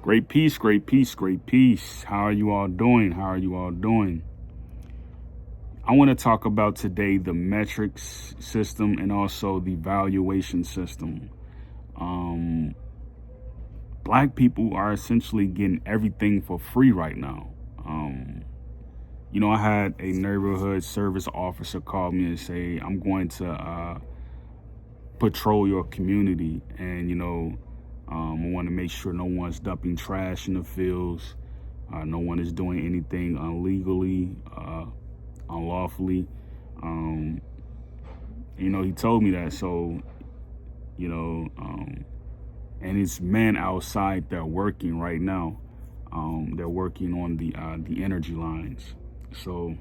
Great peace, great peace, great peace. How are you all doing? How are you all doing? I want to talk about today the metrics system and also the valuation system. Um, Black people are essentially getting everything for free right now. Um, I had a neighborhood service officer call me and say, I'm going to patrol your community, and I want to make sure no one's dumping trash in the fields, no one is doing anything illegally, unlawfully. um, he told me that. So you know and it's men outside that are working right now. They're working on the energy lines. So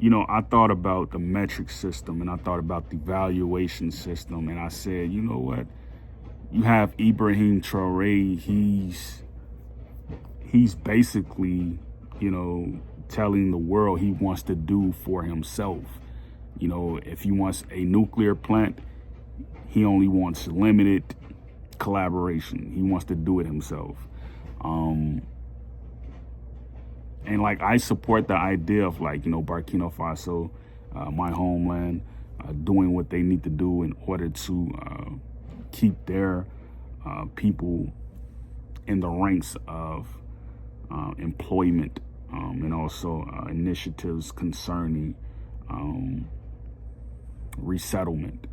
I thought about the metric system, and I thought about the valuation system, and I said, you know what? You have Ibrahim Traore. He's basically, telling the world he wants to do for himself. If he wants a nuclear plant, he only wants limited collaboration. He wants to do it himself. And like, I support the idea of, like, Burkina Faso, my homeland, doing what they need to do in order to keep their people in the ranks of employment, and also initiatives concerning resettlement.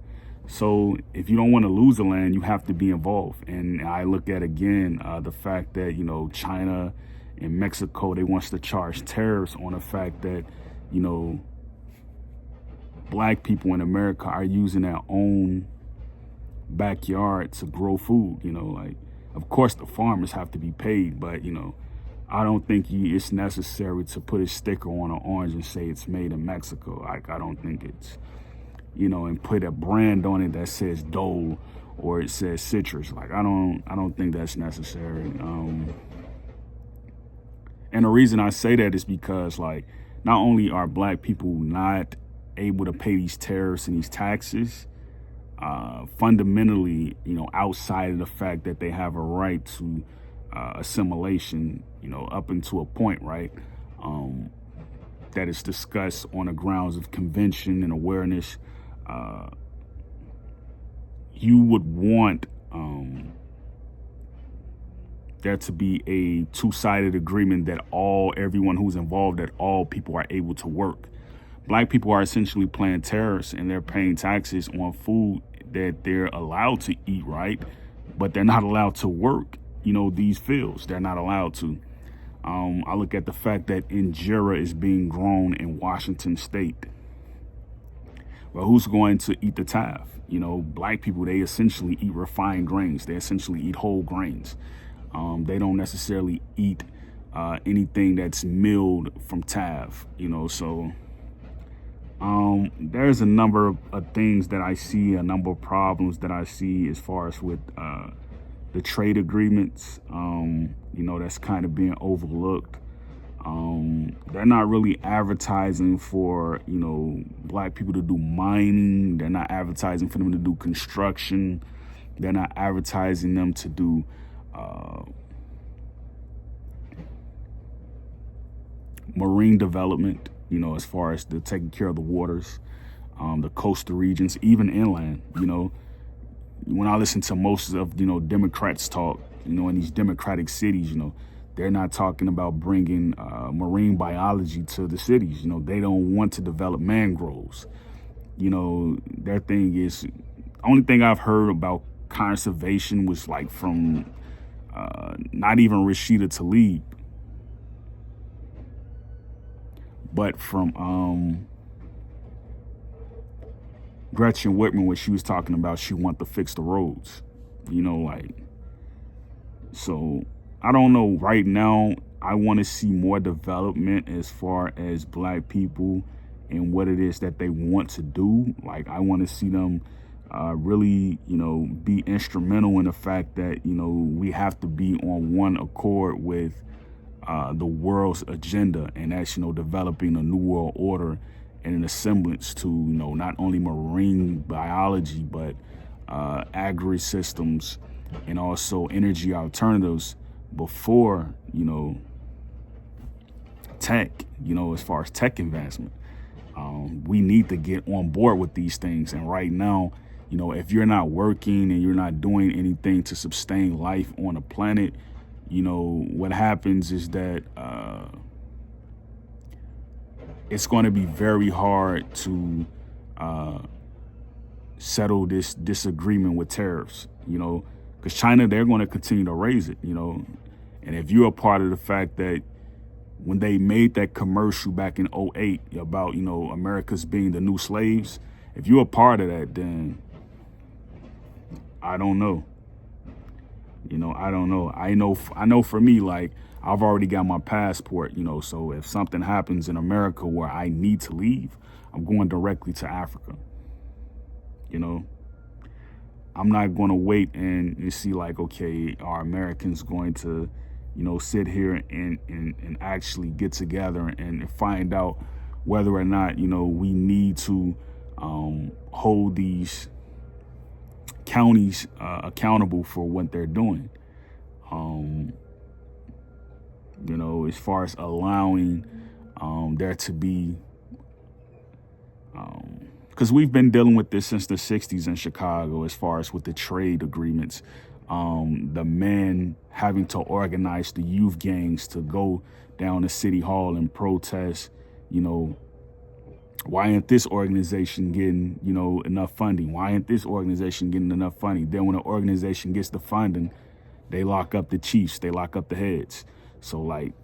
So if you don't want to lose the land, you have to be involved. And I look at, again, the fact that, China and Mexico, they wants to charge tariffs on the fact that, Black people in America are using their own backyard to grow food. Like, of course the farmers have to be paid, but I don't think it's necessary to put a sticker on an orange and say it's made in Mexico. Like, I don't think it's, and put a brand on it that says Dole or it says citrus. Like, I don't think that's necessary. And the reason I say that is because, like, not only are Black people not able to pay these tariffs and these taxes, fundamentally, outside of the fact that they have a right to assimilation, up into a point, right? That is discussed on the grounds of convention and awareness. You would want there to be a two-sided agreement that everyone who's involved, that all people are able to work. Black people are essentially paying tariffs, and they're paying taxes on food that they're allowed to eat, right? But they're not allowed to work, these fields. They're not allowed to. I look at the fact that injera is being grown in Washington State. Well, who's going to eat the taf? Black people, they essentially eat refined grains. They essentially eat whole grains. They don't necessarily eat anything that's milled from taf, so there's a number of things that I see, a number of problems that I see as far as with the trade agreements, that's kind of being overlooked. They're not really advertising for, Black people to do mining. They're not advertising for them to do construction. They're not advertising them to do marine development, as far as the taking care of the waters, the coastal regions, even inland. When I listen to most of, Democrats talk, in these democratic cities, they're not talking about bringing marine biology to the cities. They don't want to develop mangroves. Their thing is, only thing I've heard about conservation was like from not even Rashida Tlaib, but from Gretchen Whitman, when she was talking about she want to fix the roads. So I don't know. Right now, I want to see more development as far as Black people and what it is that they want to do. Like, I want to see them really, be instrumental in the fact that, we have to be on one accord with the world's agenda, and that's, developing a new world order and an semblance to, not only marine biology, but agri systems, and also energy alternatives before, tech, as far as tech advancement. We need to get on board with these things. And right now, if you're not working and you're not doing anything to sustain life on the planet, what happens is that it's going to be very hard to settle this disagreement with tariffs, because China, they're going to continue to raise it, and if you're a part of the fact that when they made that commercial back in '08 about, America's being the new slaves, if you're a part of that, then I don't know. I don't know. I know for me, like, I've already got my passport, so if something happens in America where I need to leave, I'm going directly to Africa. I'm not going to wait and see like, okay, are Americans going to, sit here and actually get together and find out whether or not, we need to hold these counties accountable for what they're doing. As far as allowing there to be, because we've been dealing with this since the 60s in Chicago, as far as with the trade agreements, the men having to organize the youth gangs to go down to City Hall and protest, why ain't this organization getting, enough funding? Why ain't this organization getting enough funding? Then when an organization gets the funding, they lock up the chiefs, they lock up the heads. So like,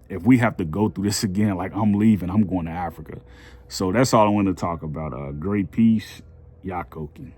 if we have to go through this again, like, I'm leaving, I'm going to Africa. So that's all I want to talk about. Great peace, Yakoki.